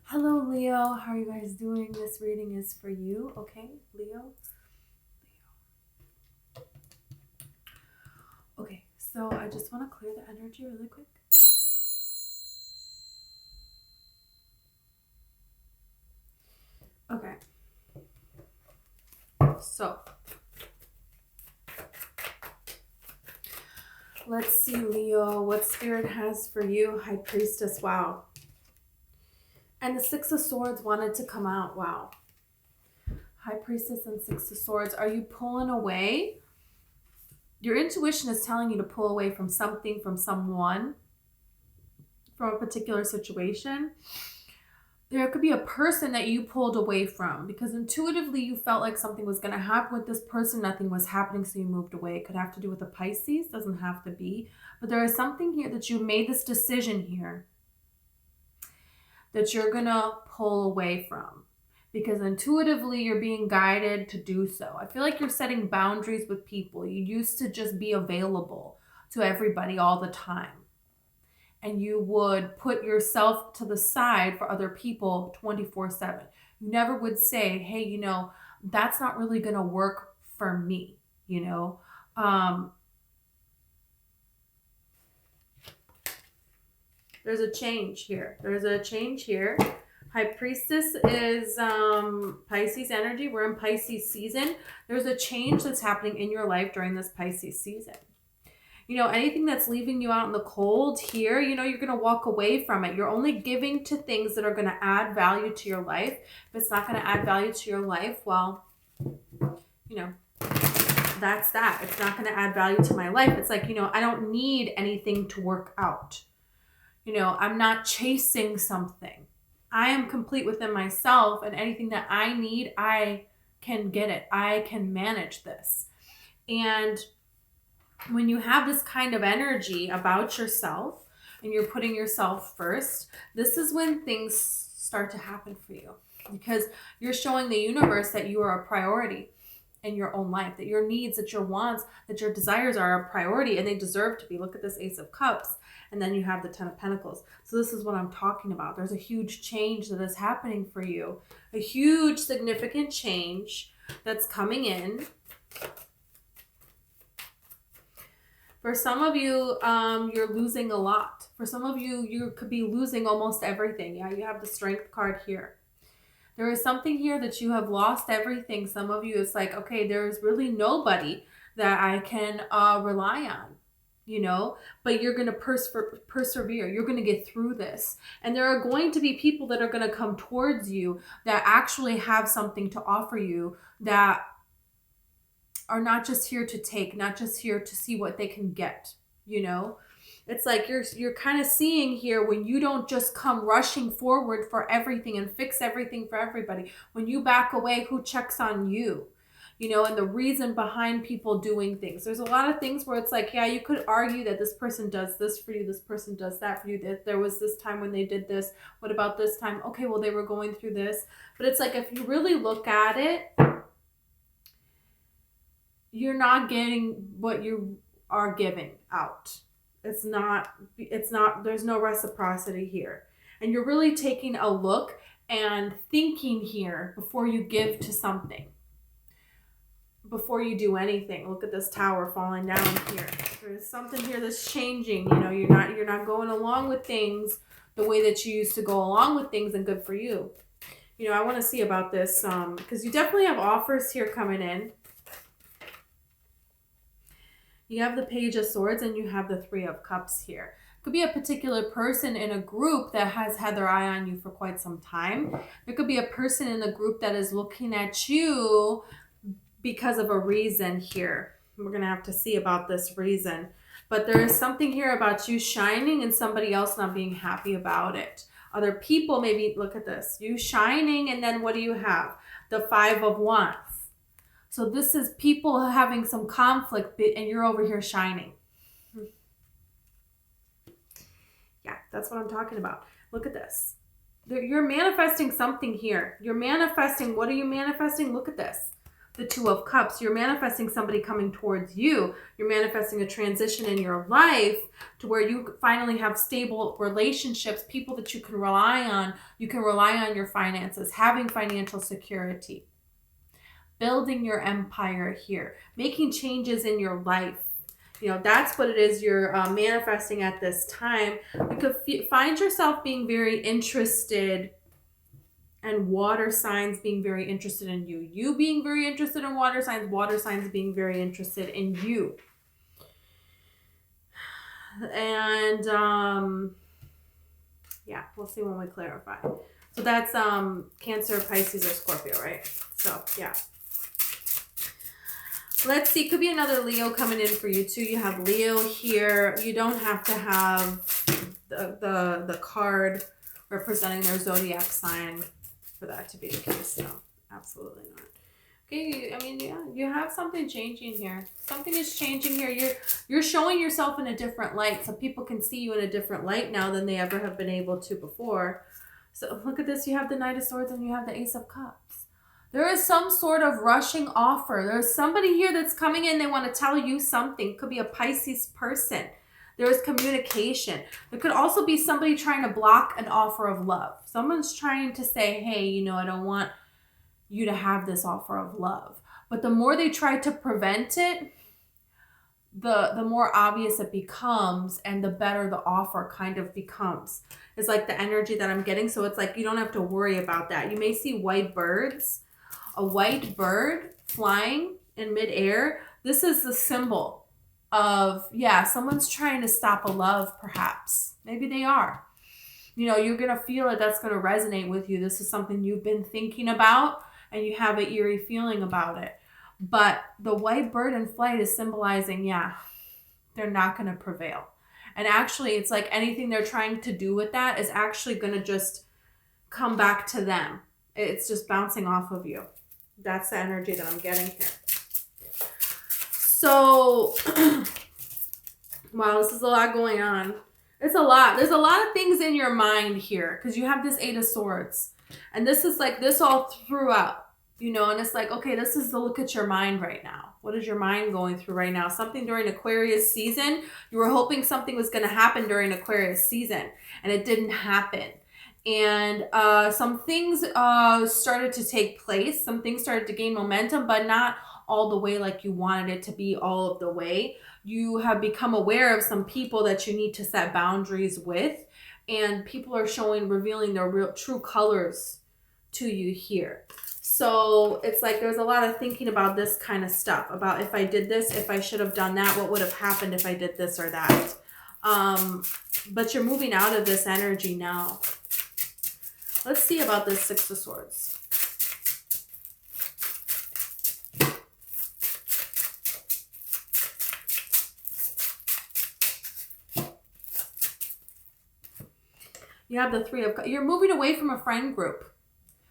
Hello, Leo. How are you guys doing? This reading is for you, okay, Leo? Okay, so I just want to clear the energy really quick. Okay. So, let's see, Leo, what Spirit has for you. High Priestess, wow. And the Six of Swords wanted to come out, wow. High Priestess and Six of Swords. Are you pulling away? Your intuition is telling you to pull away from something, from someone, from a particular situation. There could be a person that you pulled away from because intuitively you felt like something was going to happen with this person. Nothing was happening, so you moved away. It could have to do with a Pisces. Doesn't have to be. But there is something here that you made this decision here that you're going to pull away from because intuitively you're being guided to do so. I feel like you're setting boundaries with people. You used to just be available to everybody all the time. And you would put yourself to the side for other people 24/7. You never would say, hey, that's not really going to work for me, There's a change here. High Priestess is Pisces energy. We're in Pisces season. There's a change that's happening in your life during this Pisces season. Anything that's leaving you out in the cold here, you're going to walk away from it. You're only giving to things that are going to add value to your life. If it's not going to add value to your life, well, that's that. It's not going to add value to my life. It's like, I don't need anything to work out. I'm not chasing something. I am complete within myself, and anything that I need, I can get it. I can manage this. And when you have this kind of energy about yourself and you're putting yourself first, this is when things start to happen for you because you're showing the universe that you are a priority in your own life, that your needs, that your wants, that your desires are a priority and they deserve to be. Look at this Ace of Cups, and then you have the Ten of Pentacles. So this is what I'm talking about. There's a huge change that is happening for you, a huge significant change that's coming in. For some of you, you're losing a lot. For some of you, you could be losing almost everything. Yeah, you have the Strength card here. There is something here that you have lost everything. Some of you, it's like, okay, there's really nobody that I can rely on, but you're going to persevere. You're going to get through this. And there are going to be people that are going to come towards you that actually have something to offer you, that are not just here to take, not just here to see what they can get, It's like you're kind of seeing here when you don't just come rushing forward for everything and fix everything for everybody. When you back away, who checks on you? And the reason behind people doing things. There's a lot of things where it's like, yeah, you could argue that this person does this for you, this person does that for you, that there was this time when they did this. What about this time? Okay, well, they were going through this. But it's like, if you really look at it, you're not getting what you are giving out. It's not, there's no reciprocity here. And you're really taking a look and thinking here before you give to something. Before you do anything. Look at this tower falling down here. There's something here that's changing. You're not going along with things the way that you used to go along with things, and good for you. I want to see about this because you definitely have offers here coming in. You have the Page of Swords and you have the Three of Cups here. It could be a particular person in a group that has had their eye on you for quite some time. There could be a person in a group that is looking at you because of a reason here. We're going to have to see about this reason. But there is something here about you shining and somebody else not being happy about it. Other people maybe, look at this. You shining, and then what do you have? The Five of Wands. So this is people having some conflict, and you're over here shining. Yeah, that's what I'm talking about. Look at this. You're manifesting something here. You're manifesting. What are you manifesting? Look at this. the Two of Cups. You're manifesting somebody coming towards you. You're manifesting a transition in your life to where you finally have stable relationships, people that you can rely on. You can rely on your finances, having financial security, building your empire here, making changes in your life. You know, that's what it is you're manifesting at this time. You could find yourself being very interested, and water signs being very interested in you. You being very interested in water signs being very interested in you. And yeah, we'll see when we clarify. So that's Cancer, Pisces, or Scorpio, right? So yeah. Let's see, could be another Leo coming in for you too. You have Leo here. You don't have to have the card representing their zodiac sign for that to be the case. No, absolutely not. Okay, I mean, yeah, you have something changing here. Something is changing here. You're showing yourself in a different light, so people can see you in a different light now than they ever have been able to before. So look at this. You have the Knight of Swords and you have the Ace of Cups. There is some sort of rushing offer. There's somebody here that's coming in. They want to tell you something. It could be a Pisces person. There is communication. There could also be somebody trying to block an offer of love. Someone's trying to say, hey, you know, I don't want you to have this offer of love. But the more they try to prevent it, the more obvious it becomes and the better the offer kind of becomes. It's like the energy that I'm getting. So it's like you don't have to worry about that. You may see white birds. A white bird flying in midair. This is the symbol of, yeah, someone's trying to stop a love, perhaps. Maybe they are. You know, you're going to feel it. That's going to resonate with you. This is something you've been thinking about and you have an eerie feeling about it. But the white bird in flight is symbolizing, yeah, they're not going to prevail. And actually, it's like anything they're trying to do with that is actually going to just come back to them. It's just bouncing off of you. That's the energy that I'm getting here. So, wow, this is a lot going on. It's a lot. There's a lot of things in your mind here because you have this Eight of Swords. And this is like this all throughout, you know, and it's like, okay, this is the look at your mind right now. What is your mind going through right now? Something during Aquarius season. You were hoping something was going to happen during Aquarius season and it didn't happen. And some things started to take place. Some things started to gain momentum, but not all the way like you wanted it to be all of the way. You have become aware of some people that you need to set boundaries with. And people are revealing their real true colors to you here. So it's like there's a lot of thinking about this kind of stuff. About if I did this, if I should have done that, what would have happened if I did this or that. But you're moving out of this energy now. Let's see about this Six of Swords. You have the Three of Cups. You're moving away from a friend group.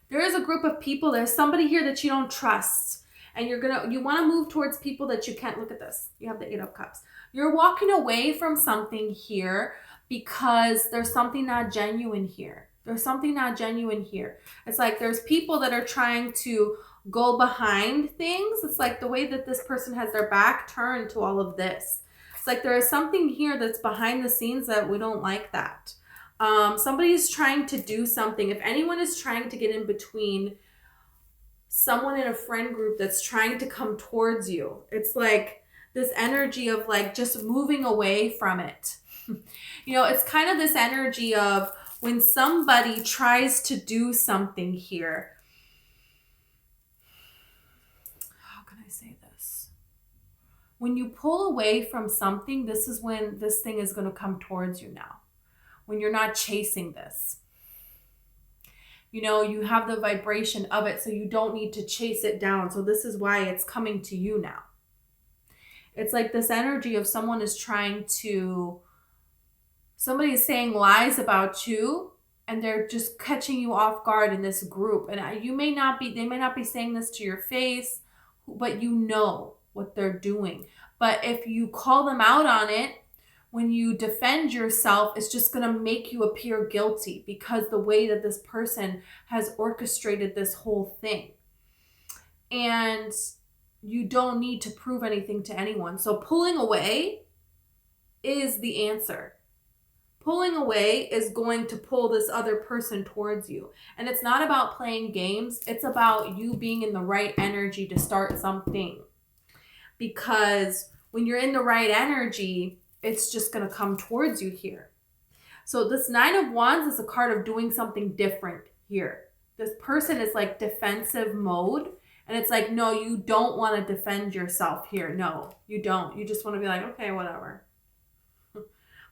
There is a group of people. There's somebody here that you don't trust. And you want to move towards people that you can't. Look at this. You have the Eight of Cups. You're walking away from something here because there's something not genuine here. There's something not genuine here. It's like there's people that are trying to go behind things. It's like the way that this person has their back turned to all of this. It's like there is something here that's behind the scenes that we don't like that. Somebody's trying to do something. If anyone is trying to get in between someone in a friend group that's trying to come towards you, it's like this energy of like just moving away from it. You know, it's kind of this energy of when somebody tries to do something here. How can I say this? When you pull away from something, this is when this thing is going to come towards you now. When you're not chasing this. You know, you have the vibration of it, so you don't need to chase it down. So this is why it's coming to you now. It's like this energy of somebody is saying lies about you, and they're just catching you off guard in this group. And they may not be saying this to your face, but you know what they're doing. But if you call them out on it, when you defend yourself, it's just going to make you appear guilty because the way that this person has orchestrated this whole thing. And you don't need to prove anything to anyone. So pulling away is the answer. Pulling away is going to pull this other person towards you. And it's not about playing games. It's about you being in the right energy to start something. Because when you're in the right energy, it's just going to come towards you here. So this Nine of Wands is a card of doing something different here. This person is like defensive mode. And it's like, no, you don't want to defend yourself here. No, you don't. You just want to be like, okay, whatever.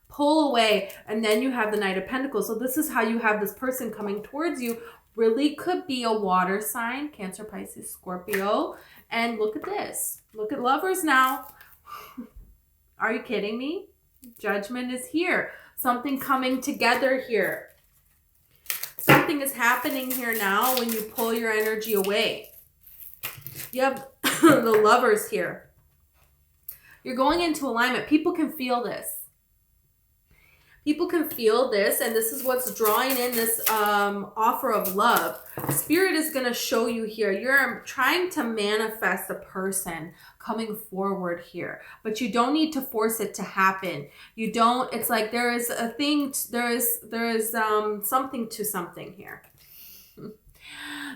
Pull away. And then you have the Knight of Pentacles. So this is how you have this person coming towards you. Really could be a water sign, Cancer, Pisces, Scorpio. And look at this. Look at Lovers now. Are you kidding me? Judgment is here. Something coming together here. Something is happening here now when you pull your energy away. You have the Lovers here. You're going into alignment. People can feel this. People can feel this, and this is what's drawing in this offer of love. Spirit is going to show you here. You're trying to manifest a person coming forward here, but you don't need to force it to happen. You don't. It's like there is a thing. There is something to something here.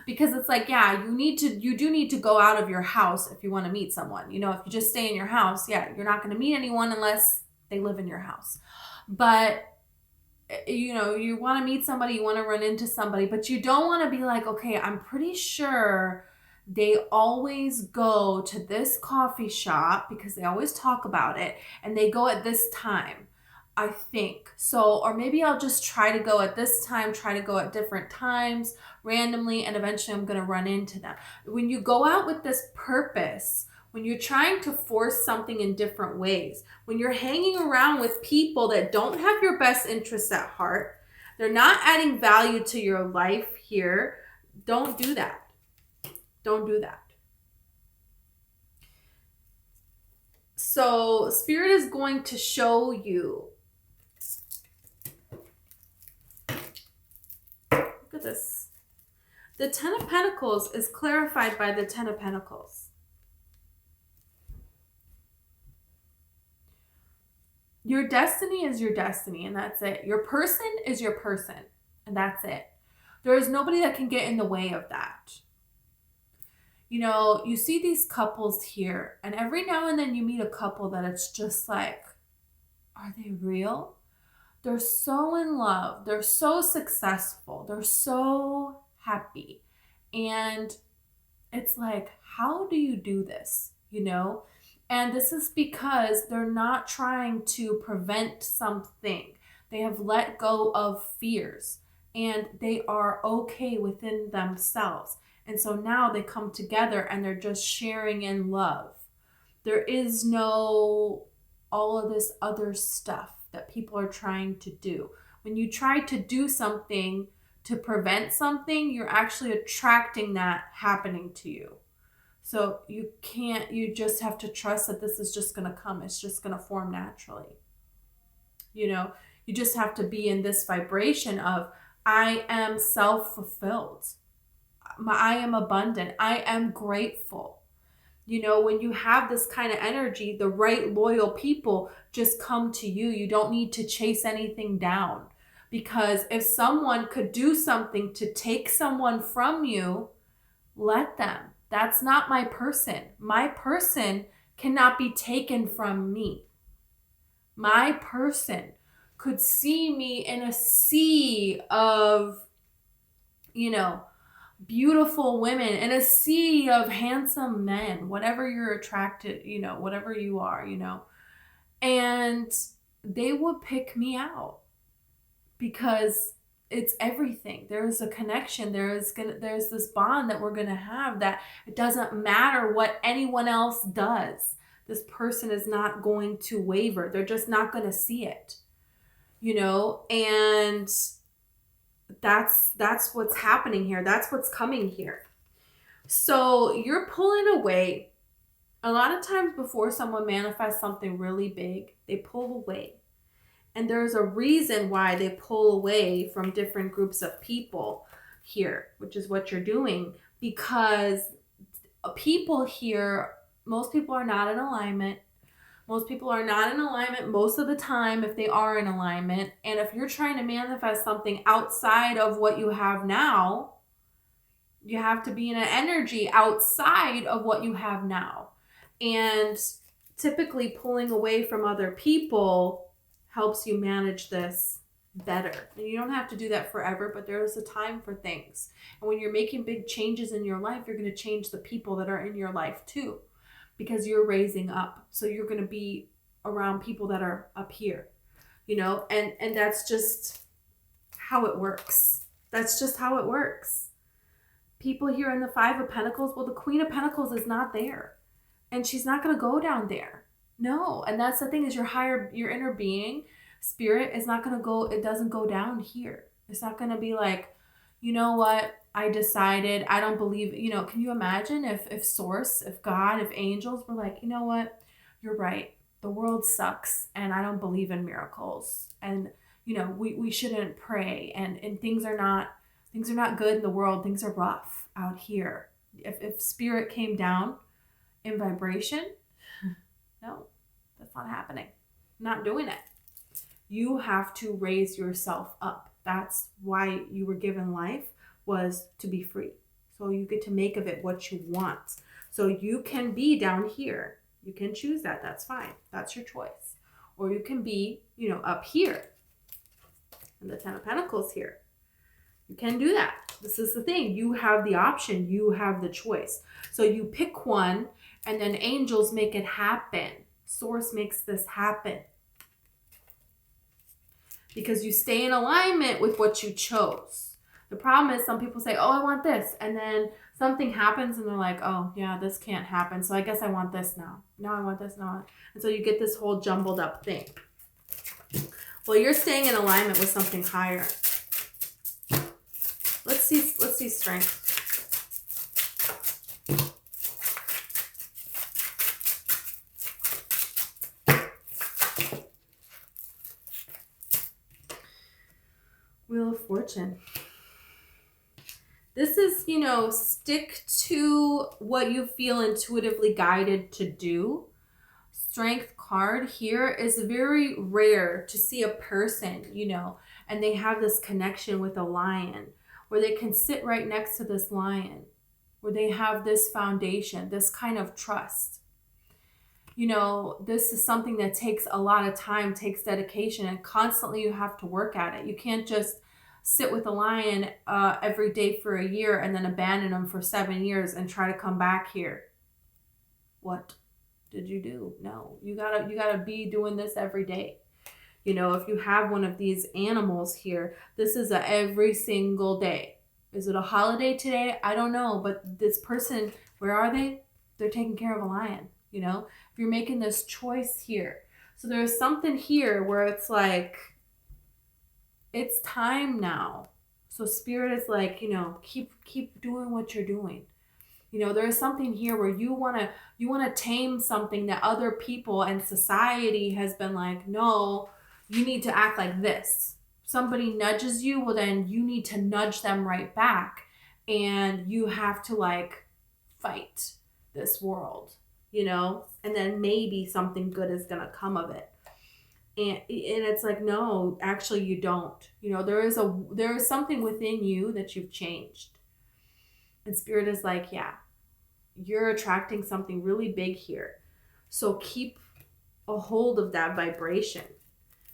Because it's like, yeah, you do need to go out of your house if you want to meet someone. You know, if you just stay in your house, yeah, you're not going to meet anyone unless they live in your house. But, you know, you want to meet somebody, you want to run into somebody, but you don't want to be like, okay, I'm pretty sure they always go to this coffee shop because they always talk about it and they go at this time, I think. So, or maybe I'll just try to go at this time, try to go at different times randomly, and eventually I'm going to run into them. When you go out with this purpose, when you're trying to force something in different ways, when you're hanging around with people that don't have your best interests at heart, they're not adding value to your life here, don't do that. Don't do that. So Spirit is going to show you. Look at this. The Ten of Pentacles is clarified by the Ten of Pentacles. Your destiny is your destiny, and that's it. Your person is your person, and that's it. There is nobody that can get in the way of that. You know, you see these couples here, and every now and then you meet a couple that it's just like, are they real? They're so in love. They're so successful. They're so happy. And it's like, how do you do this? You know? And this is because they're not trying to prevent something. They have let go of fears and they are okay within themselves. And so now they come together and they're just sharing in love. There is no all of this other stuff that people are trying to do. When you try to do something to prevent something, you're actually attracting that happening to you. So you just have to trust that this is just going to come. It's just going to form naturally. You know, you just have to be in this vibration of, I am self-fulfilled. I am abundant. I am grateful. You know, when you have this kind of energy, the right loyal people just come to you. You don't need to chase anything down. Because if someone could do something to take someone from you, let them. That's not my person. My person cannot be taken from me. My person could see me in a sea of, you know, beautiful women, in a sea of handsome men, whatever you're attracted, you know, whatever you are, you know, and they would pick me out because it's everything. There's a connection. There's this bond that we're going to have that it doesn't matter what anyone else does. This person is not going to waver. They're just not going to see it, you know, and that's what's happening here. That's what's coming here. So you're pulling away. A lot of times before someone manifests something really big, they pull away. And there's a reason why they pull away from different groups of people here, which is what you're doing, because people here most people are not in alignment. Most people are not in alignment most of the time if they are in alignment. And if you're trying to manifest something outside of what you have now, you have to be in an energy outside of what you have now. And typically pulling away from other people helps you manage this better. And you don't have to do that forever, but there's a time for things. And when you're making big changes in your life, you're going to change the people that are in your life too, because you're raising up. So you're going to be around people that are up here, you know, and that's just how it works. That's just how it works. People here in the Five of Pentacles, well, the Queen of Pentacles is not there, and she's not going to go down there. No. And that's the thing, is your inner being, spirit, is not going to go, it doesn't go down here. It's not going to be like, you know what, I decided, I don't believe, you know, can you imagine if Source, if God, if angels were like, you know what, you're right, the world sucks, and I don't believe in miracles, and, you know, we shouldn't pray, and things are not good in the world, things are rough out here. If spirit came down in vibration, no, that's not happening. I'm not doing it. You have to raise yourself up. That's why you were given life, was to be free. So you get to make of it what you want. So you can be down here. You can choose that. That's fine. That's your choice. Or you can be, you know, up here. And the Ten of Pentacles here. You can do that. This is the thing. You have the option. You have the choice. So you pick one, and then angels make it happen. Source makes this happen. Because you stay in alignment with what you chose. The problem is some people say, oh, I want this. And then something happens and they're like, oh, yeah, this can't happen. So I guess I want this now. Now I want this now. And so you get this whole jumbled up thing. Well, you're staying in alignment with something higher. Let's see strength. Wheel of Fortune. This is, you know, stick to what you feel intuitively guided to do. Strength card here is very rare to see a person, you know, and they have this connection with a lion, where they can sit right next to this lion, where they have this foundation, this kind of trust. You know, this is something that takes a lot of time, takes dedication, and constantly you have to work at it. You can't just sit with a lion every day for a year and then abandon them for 7 years and try to come back here. What did you do? No, you gotta be doing this every day. You know, if you have one of these animals here, this is a every single day. Is it a holiday today? I don't know, but this person, where are they? They're taking care of a lion, you know? If you're making this choice here. So there's something here where it's like, it's time now. So spirit is like, you know, keep doing what you're doing. You know, there's something here where you want to tame something that other people and society has been like, no, you need to act like this. Somebody nudges you, well then you need to nudge them right back, and you have to like fight this world, you know, and then maybe something good is going to come of it. And it's like, no, actually you don't. You know, there is something within you that you've changed. And spirit is like, yeah, you're attracting something really big here. So keep a hold of that vibration,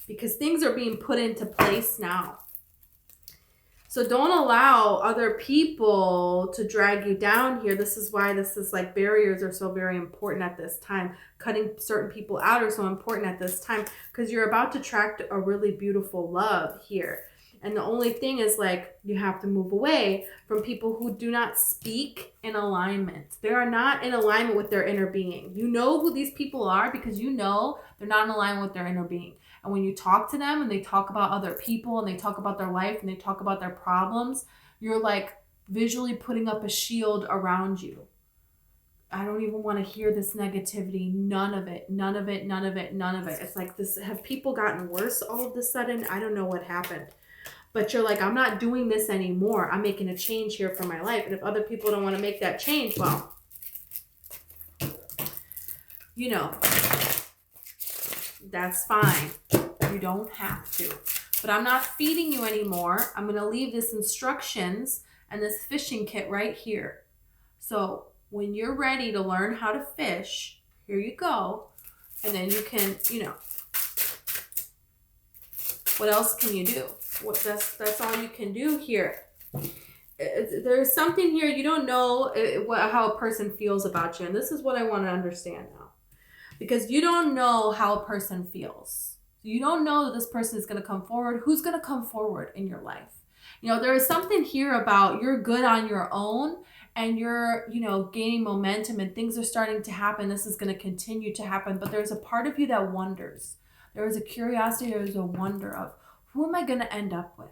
because things are being put into place now. So don't allow other people to drag you down here. This is why this is like barriers are so very important at this time. Cutting certain people out are so important at this time, because you're about to attract a really beautiful love here. And the only thing is like, you have to move away from people who do not speak in alignment. They are not in alignment with their inner being. You know who these people are because you know they're not in alignment with their inner being. And when you talk to them and they talk about other people and they talk about their life and they talk about their problems, you're like visually putting up a shield around you. I don't even want to hear this negativity. None of it, none of it, none of it, none of it. It's like this, have people gotten worse all of a sudden? I don't know what happened. But you're like, I'm not doing this anymore. I'm making a change here for my life. And if other people don't want to make that change, well, you know, that's fine. You don't have to. But I'm not feeding you anymore. I'm going to leave this instructions and this fishing kit right here. So when you're ready to learn how to fish, here you go. And then you can, you know, what else can you do? That's all you can do here. There's something here you don't know how a person feels about you. And this is what I want to understand now. Because you don't know how a person feels. You don't know that this person is going to come forward. Who's going to come forward in your life? You know, there is something here about you're good on your own and you're, you know, gaining momentum and things are starting to happen. This is going to continue to happen. But there's a part of you that wonders. There is a curiosity. There is a wonder of who am I going to end up with?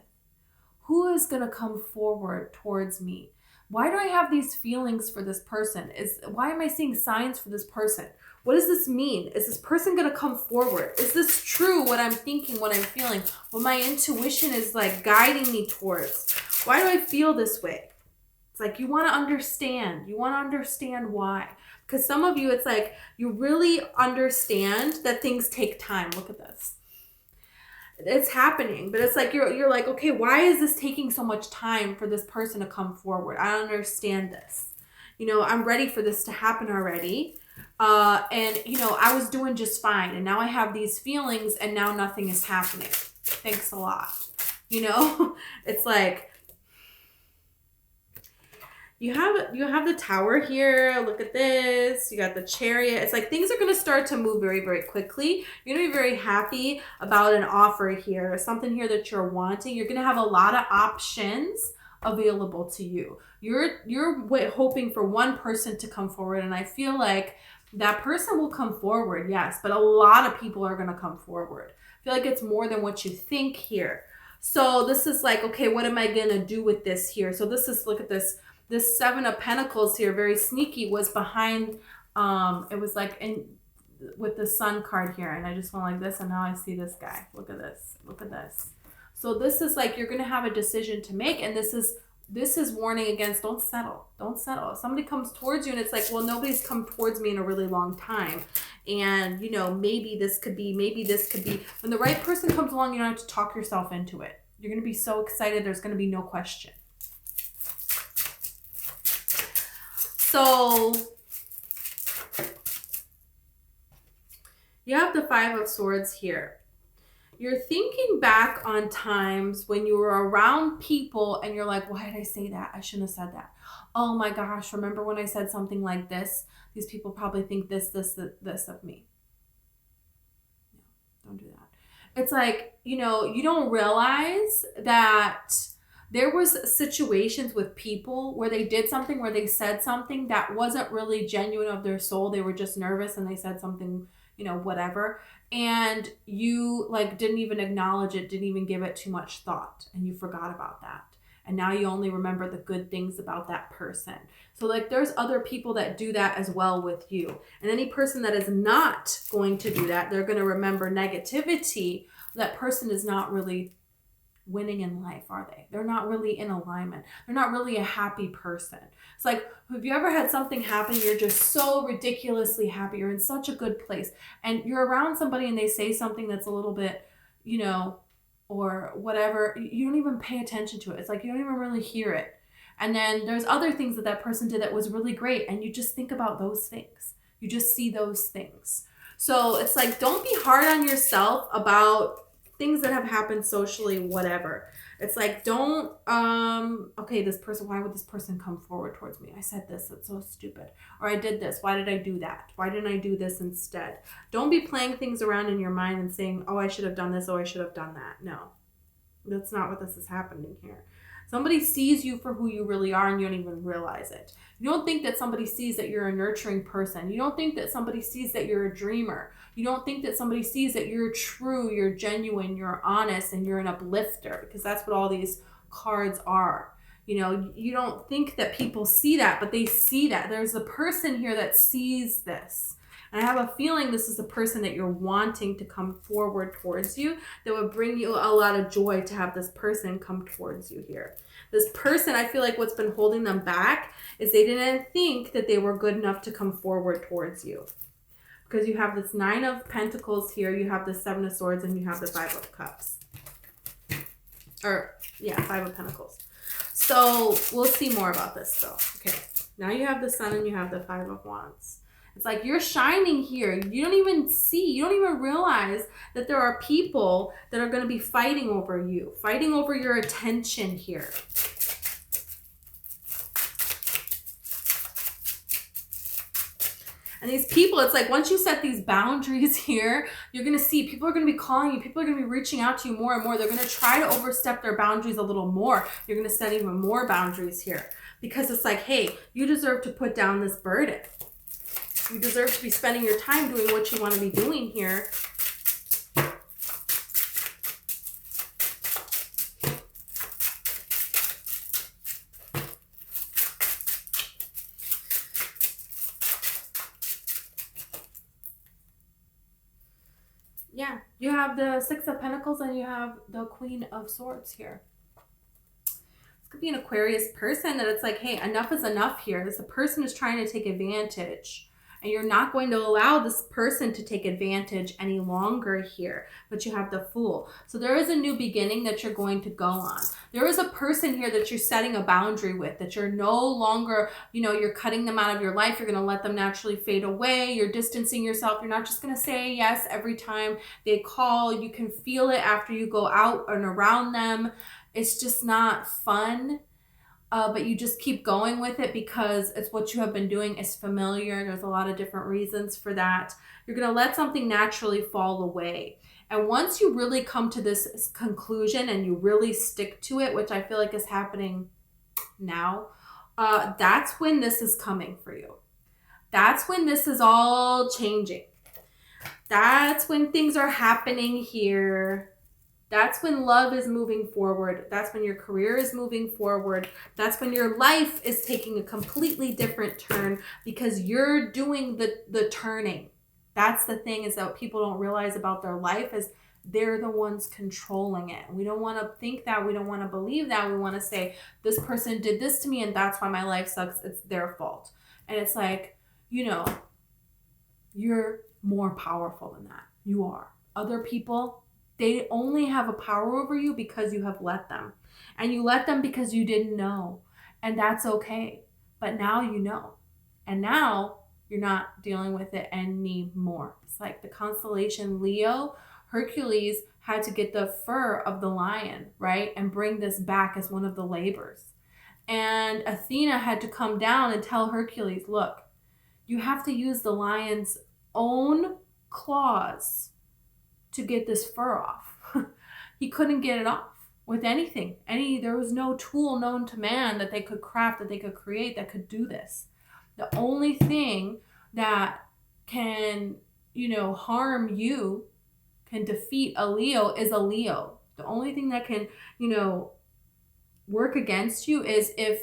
Who is going to come forward towards me? Why do I have these feelings for this person? Why am I seeing signs for this person? What does this mean? Is this person going to come forward? Is this true, what I'm thinking, what I'm feeling? What my intuition is like guiding me towards? Why do I feel this way? It's like you want to understand. You want to understand why. Because some of you, it's like you really understand that things take time. Look at this. It's happening, but it's like you're like, okay, why is this taking so much time for this person to come forward? I don't understand this. You know, I'm ready for this to happen already. And, you know, I was doing just fine. And now I have these feelings and now nothing is happening. Thanks a lot. You know, it's like you have the Tower here. Look at this. You got the Chariot. It's like things are going to start to move very, very quickly. You're going to be very happy about an offer here, something here that you're wanting. You're going to have a lot of options available to you. You're hoping for one person to come forward, and I feel like that person will come forward, yes, but a lot of people are going to come forward. I feel like it's more than what you think here. So this is like, okay, what am I going to do with this here? So this is, look at this. This Seven of Pentacles here, very sneaky, was behind, it was like with the Sun card here. And I just went like this, and now I see this guy. Look at this. Look at this. So this is like you're going to have a decision to make. And this is warning against don't settle. Don't settle. If somebody comes towards you and it's like, well, nobody's come towards me in a really long time. And, you know, maybe this could be. When the right person comes along, you don't have to talk yourself into it. You're going to be so excited. There's going to be no question. So you have the Five of Swords here. You're thinking back on times when you were around people and you're like, why did I say that? I shouldn't have said that. Oh my gosh, remember when I said something like this? These people probably think this of me. No, don't do that. It's like, you know, you don't realize that there was situations with people where they did something, where they said something that wasn't really genuine of their soul. They were just nervous and they said something, you know, whatever. And you like didn't even acknowledge it, didn't even give it too much thought. And you forgot about that. And now you only remember the good things about that person. So like there's other people that do that as well with you. And any person that is not going to do that, they're going to remember negativity. That person is not really winning in life, are they? They're not really in alignment. They're not really a happy person. It's like, have you ever had something happen? You're just so ridiculously happy. You're in such a good place. And you're around somebody and they say something that's a little bit, you know, or whatever. You don't even pay attention to it. It's like you don't even really hear it. And then there's other things that that person did that was really great. And you just think about those things. You just see those things. So it's like, don't be hard on yourself about things that have happened socially, whatever. It's like, don't, okay, this person, why would this person come forward towards me? I said this, that's so stupid. Or I did this, why did I do that? Why didn't I do this instead? Don't be playing things around in your mind and saying, oh, I should have done this, oh, I should have done that. No, that's not what this is happening here. Somebody sees you for who you really are and you don't even realize it. You don't think that somebody sees that you're a nurturing person. You don't think that somebody sees that you're a dreamer. You don't think that somebody sees that you're true, you're genuine, you're honest, and you're an uplifter, because that's what all these cards are. You know, you don't think that people see that, but they see that. There's a person here that sees this. And I have a feeling this is a person that you're wanting to come forward towards you, that would bring you a lot of joy to have this person come towards you here. This person, I feel like what's been holding them back is they didn't think that they were good enough to come forward towards you. Because you have this 9 of Pentacles here, you have the 7 of Swords, and you have the 5 of Cups. Or, yeah, 5 of Pentacles. So, we'll see more about this, though. Okay, now you have the Sun and you have the 5 of Wands. It's like you're shining here. You don't even see, you don't even realize that there are people that are going to be fighting over you, fighting over your attention here. And these people, it's like once you set these boundaries here, you're going to see people are going to be calling you. People are going to be reaching out to you more and more. They're going to try to overstep their boundaries a little more. You're going to set even more boundaries here because it's like, hey, you deserve to put down this burden. You deserve to be spending your time doing what you want to be doing here. Yeah, you have the 6 of Pentacles and you have the Queen of Swords here. This could be an Aquarius person that it's like, hey, enough is enough here. This person is trying to take advantage. And you're not going to allow this person to take advantage any longer here. But you have the Fool. So there is a new beginning that you're going to go on. There is a person here that you're setting a boundary with. That you're no longer, you know, you're cutting them out of your life. You're going to let them naturally fade away. You're distancing yourself. You're not just going to say yes every time they call. You can feel it after you go out and around them. It's just not fun. But you just keep going with it because it's what you have been doing. Is familiar. There's a lot of different reasons for that. You're going to let something naturally fall away. And once you really come to this conclusion and you really stick to it, which I feel like is happening now, that's when this is coming for you. That's when this is all changing. That's when things are happening here. That's when love is moving forward. That's when your career is moving forward. That's when your life is taking a completely different turn because you're doing the turning. That's the thing, is that what people don't realize about their life is they're the ones controlling it. We don't want to think that. We don't want to believe that. We want to say, this person did this to me and that's why my life sucks. It's their fault. And it's like, you know, you're more powerful than that. You are. Other people, they only have a power over you because you have let them. And you let them because you didn't know. And that's okay. But now you know. And now you're not dealing with it anymore. It's like the constellation Leo, Hercules had to get the fur of the lion, right? And bring this back as one of the labors. And Athena had to come down and tell Hercules, look, you have to use the lion's own claws to get this fur off. He couldn't get it off with anything. There was no tool known to man that they could craft, that they could create, that could do this. The only thing that can, harm you, can defeat a Leo is a Leo. The only thing that can, work against you is if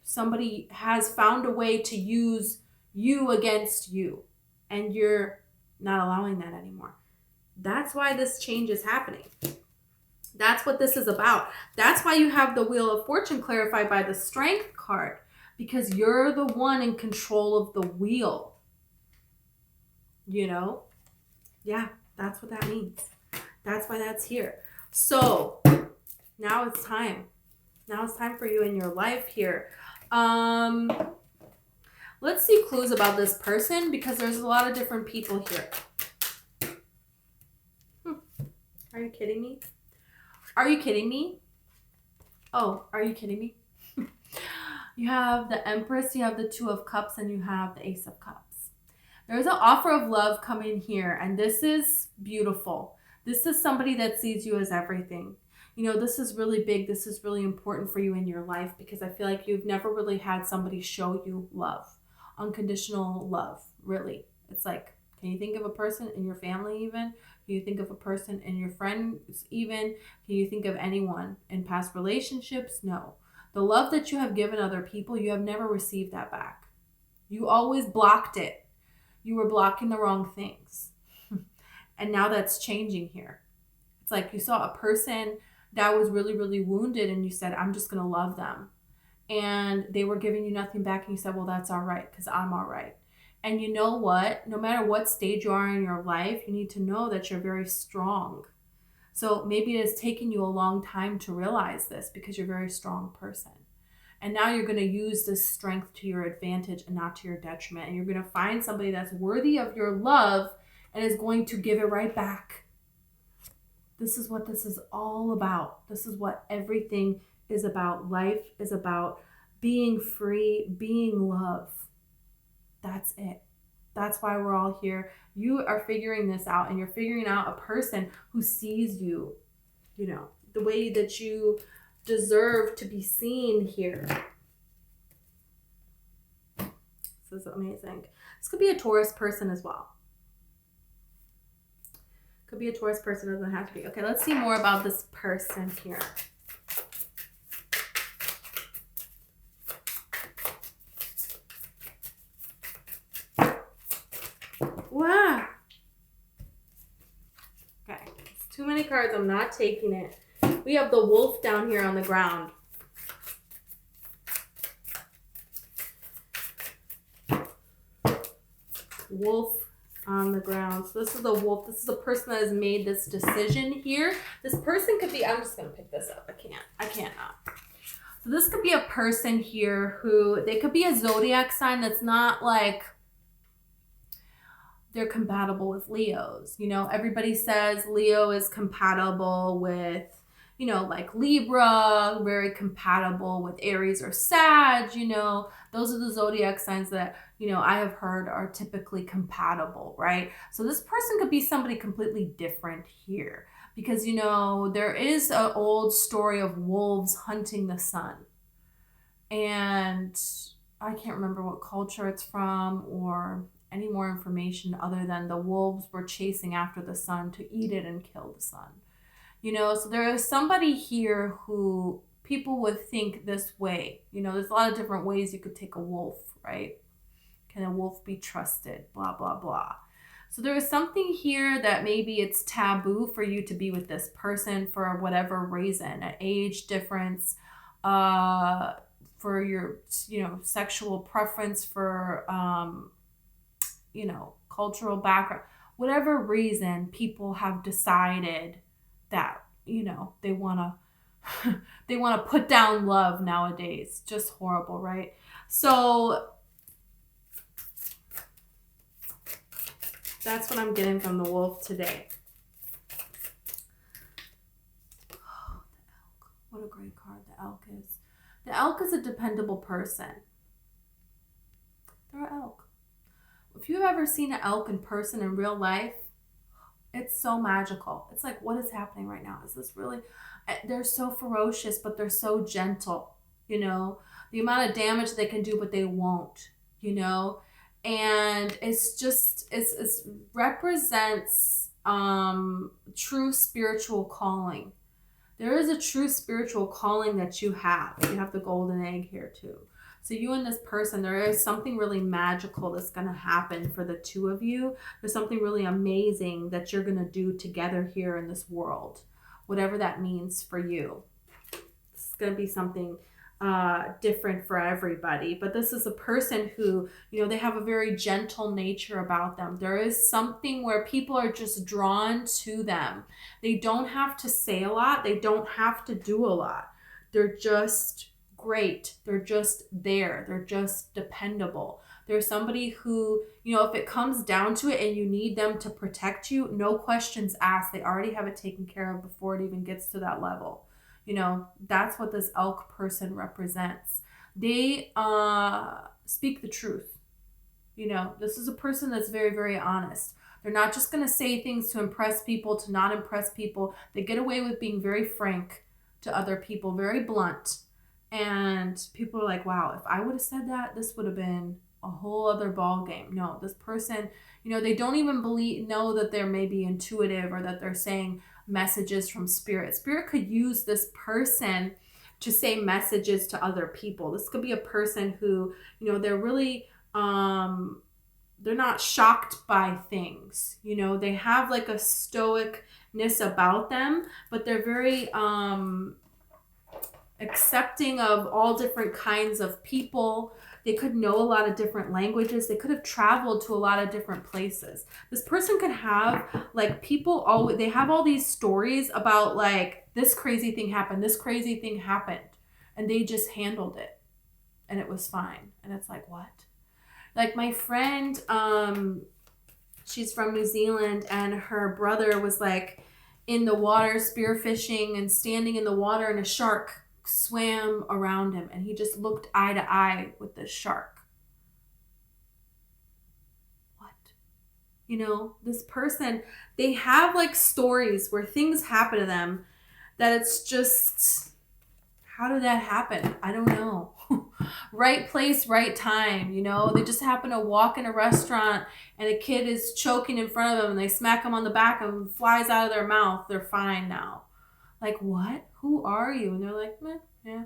somebody has found a way to use you against you and you're not allowing that anymore. That's why this change is happening. That's what this is about. That's why you have the Wheel of Fortune clarified by the Strength card, because you're the one in control of the wheel. Yeah, that's what that means. That's why that's here. So now it's time. Now it's time for you in your life here. Let's see clues about this person, because there's a lot of different people here. Are you kidding me? Are you kidding me? Oh, are you kidding me? You have the Empress, you have the Two of Cups, and you have the Ace of Cups. There's an offer of love coming here, and this is beautiful. This is somebody that sees you as everything. This is really big. This is really important for you in your life, because I feel like you've never really had somebody show you love. Unconditional love, really. It's like, can you think of a person in your family even? Can you think of a person in your friends even? Can you think of anyone in past relationships? No. The love that you have given other people, you have never received that back. You always blocked it. You were blocking the wrong things. And now that's changing here. It's like you saw a person that was really, really wounded and you said, I'm just going to love them. And they were giving you nothing back and you said, well, that's all right because I'm all right. And you know what? No matter what stage you are in your life, you need to know that you're very strong. So maybe it has taken you a long time to realize this because you're a very strong person. And now you're going to use this strength to your advantage and not to your detriment. And you're going to find somebody that's worthy of your love and is going to give it right back. This is what this is all about. This is what everything is about. Life is about being free, being love. That's it. That's why we're all here. You are figuring this out, and you're figuring out a person who sees you, the way that you deserve to be seen here. This is amazing. This could be a Taurus person as well. Could be a Taurus person, doesn't have to be. Okay, let's see more about this person here. Wow. Okay, it's too many cards. I'm not taking it. We have the wolf down here on the ground. Wolf on the ground. So this is the wolf. This is the person that has made this decision here. This person could be, I'm just going to pick this up. I can't not. So this could be a person here who, they could be a zodiac sign that's not like they're compatible with Leos. Everybody says Leo is compatible with, like Libra, very compatible with Aries or Sag, those are the zodiac signs that, I have heard are typically compatible, right? So this person could be somebody completely different here because, there is an old story of wolves hunting the sun. And I can't remember what culture it's from or any more information other than the wolves were chasing after the sun to eat it and kill the sun. So there is somebody here who people would think this way. There's a lot of different ways you could take a wolf, right? Can a wolf be trusted? Blah, blah, blah. So there is something here that maybe it's taboo for you to be with this person for whatever reason, an age difference, for your, sexual preference, for, cultural background, whatever reason people have decided that, they want to put down love nowadays. Just horrible, right? So that's what I'm getting from the wolf today. Oh, the elk. What a great card the elk is. The elk is a dependable person. They're an elk. If you've ever seen an elk in person in real life, it's so magical. It's like, what is happening right now? Is this really? They're so ferocious, but they're so gentle, the amount of damage they can do, but they won't, and it's just, it represents true spiritual calling. There is a true spiritual calling that you have. You have the golden egg here too. So you and this person, there is something really magical that's going to happen for the two of you. There's something really amazing that you're going to do together here in this world, whatever that means for you. It's going to be something different for everybody. But this is a person who, they have a very gentle nature about them. There is something where people are just drawn to them. They don't have to say a lot. They don't have to do a lot. They're just great. They're just there. They're just dependable. There's somebody who, if it comes down to it and you need them to protect you, no questions asked. They already have it taken care of before it even gets to that level. That's what this elk person represents. They speak the truth. This is a person that's very, very honest. They're not just going to say things to impress people, to not impress people. They get away with being very frank to other people, very blunt. And people are like, wow, if I would have said that, this would have been a whole other ball game. No, this person, they don't even know that they're maybe intuitive or that they're saying messages from spirit. Spirit could use this person to say messages to other people. This could be a person who, they're really, they're not shocked by things. They have like a stoicness about them, but they're very, accepting of all different kinds of people. They could know a lot of different languages. They could have traveled to a lot of different places. This person could have, like, people always, they have all these stories about, like, this crazy thing happened, this crazy thing happened, and they just handled it and it was fine. And it's like, what? Like my friend, she's from New Zealand, and her brother was like in the water spearfishing and standing in the water, and a shark swam around him, and he just looked eye to eye with the shark. What? You know, this person, they have like stories where things happen to them that it's just, how did that happen? I don't know. Right place, right time. You know, they just happen to walk in a restaurant and a kid is choking in front of them and they smack them on the back and flies out of their mouth. They're fine now. Like, what? Who are you? And they're like, meh, yeah.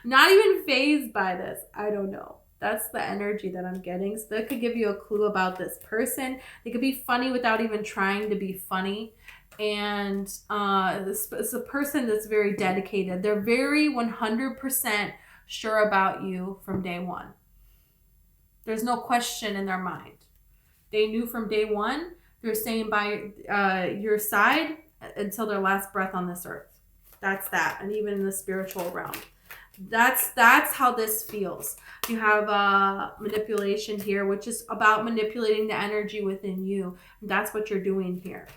Not even fazed by this. I don't know. That's the energy that I'm getting. So that could give you a clue about this person. They could be funny without even trying to be funny. And this is a person that's very dedicated. They're very 100% sure about you from day one. There's no question in their mind. They knew from day one. They're staying by your side until their last breath on this earth. That's that. And even in the spiritual realm. That's how this feels. You have manipulation here, which is about manipulating the energy within you. And that's what you're doing here.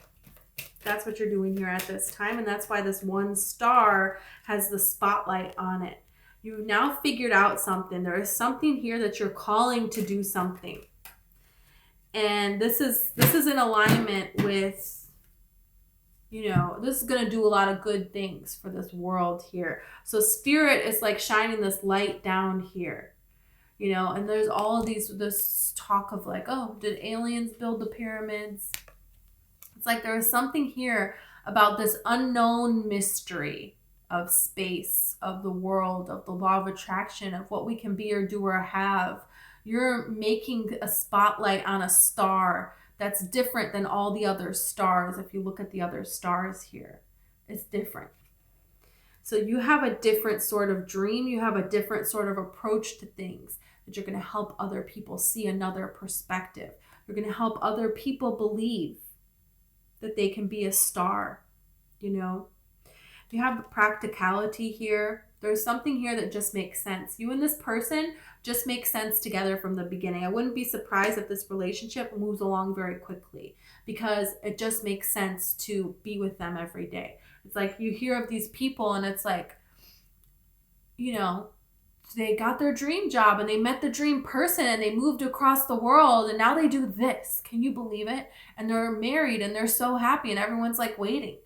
That's what you're doing here at this time. And that's why this one star has the spotlight on it. You've now figured out something. There is something here that you're calling to do something. And this is in alignment with, you know, this is going to do a lot of good things for this world here. So spirit is like shining this light down here, you know, and there's all of this talk of like, oh, did aliens build the pyramids? It's like there is something here about this unknown mystery of space, of the world, of the law of attraction, of what we can be or do or have. You're making a spotlight on a star that's different than all the other stars. If you look at the other stars here, it's different. So you have a different sort of dream. You have a different sort of approach to things that you're going to help other people see another perspective. You're going to help other people believe that they can be a star, you know. You have practicality here. There's something here that just makes sense. You and this person just make sense together from the beginning. I wouldn't be surprised if this relationship moves along very quickly because it just makes sense to be with them every day. It's like you hear of these people and it's like, you know, they got their dream job and they met the dream person and they moved across the world and now they do this. Can you believe it? And they're married and they're so happy and everyone's like waiting.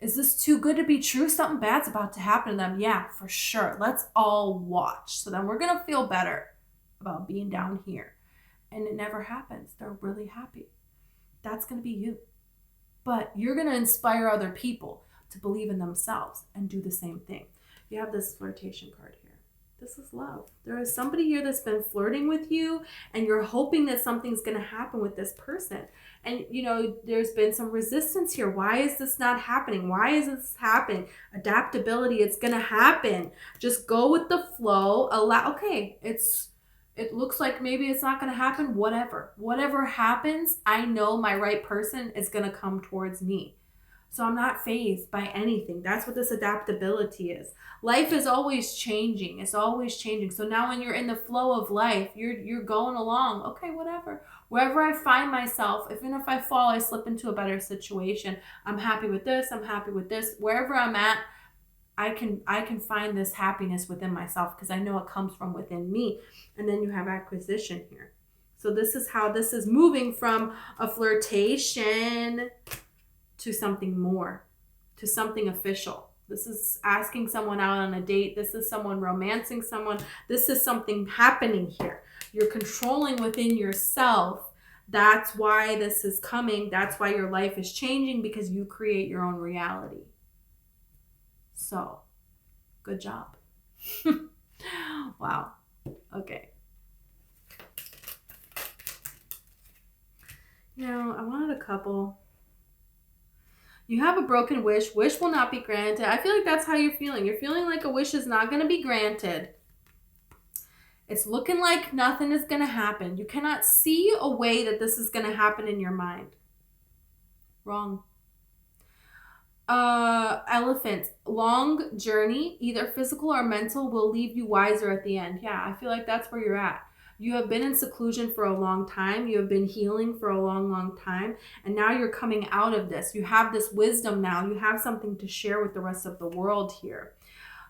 Is this too good to be true? Something bad's about to happen to them. Yeah, for sure. Let's all watch. So then we're going to feel better about being down here. And it never happens. They're really happy. That's going to be you. But you're going to inspire other people to believe in themselves and do the same thing. You have this flirtation card here. This is love. There is somebody here that's been flirting with you and you're hoping that something's going to happen with this person. And, you know, there's been some resistance here. Why is this not happening? Why is this happening? Adaptability, it's going to happen. Just go with the flow. Okay, it looks like maybe it's not going to happen. Whatever happens, I know my right person is going to come towards me. So I'm not fazed by anything. That's what this adaptability is. Life is always changing. It's always changing. So now when you're in the flow of life, you're going along. Okay, whatever. Wherever I find myself, even if I fall, I slip into a better situation. I'm happy with this. I'm happy with this. Wherever I'm at, I can find this happiness within myself because I know it comes from within me. And then you have acquisition here. So this is how this is moving from a flirtation to something more, to something official. This is asking someone out on a date. This is someone romancing someone. This is something happening here. You're controlling within yourself. That's why this is coming. That's why your life is changing, because you create your own reality. So, good job. Wow. Okay. Now, I wanted a couple. You have a broken wish. Wish will not be granted. I feel like that's how you're feeling. You're feeling like a wish is not going to be granted. It's looking like nothing is going to happen. You cannot see a way that this is going to happen in your mind. Wrong. Elephant. Long journey, either physical or mental, will leave you wiser at the end. Yeah, I feel like that's where you're at. You have been in seclusion for a long time. You have been healing for a long, long time. And now you're coming out of this. You have this wisdom now. You have something to share with the rest of the world here.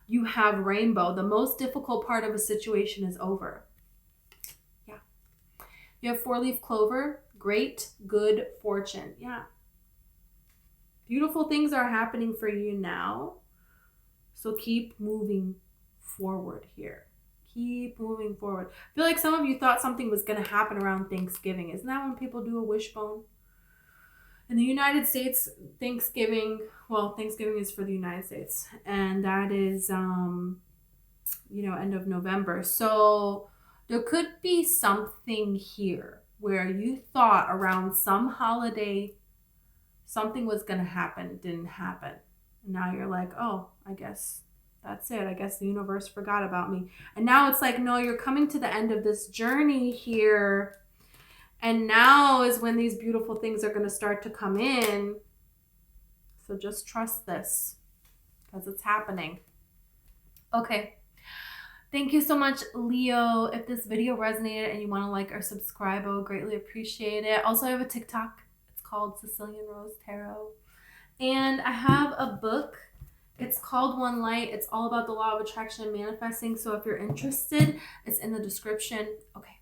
You have rainbow. The most difficult part of a situation is over. Yeah. You have 4-leaf clover. Great, good fortune. Yeah. Beautiful things are happening for you now. So keep moving forward here. Keep moving forward. I feel like some of you thought something was going to happen around Thanksgiving. Isn't that when people do a wishbone? In the United States, Thanksgiving is for the United States. And that is, end of November. So there could be something here where you thought around some holiday something was going to happen. It didn't happen. And now you're like, oh, I guess that's it. I guess the universe forgot about me. And now it's like, no, you're coming to the end of this journey here. And now is when these beautiful things are going to start to come in. So just trust this because it's happening. Okay. Thank you so much, Leo. If this video resonated and you want to like or subscribe, I would greatly appreciate it. Also, I have a TikTok. It's called Sicilian Rose Tarot. And I have a book. It's called One Light. It's all about the law of attraction and manifesting. So if you're interested, it's in the description. Okay.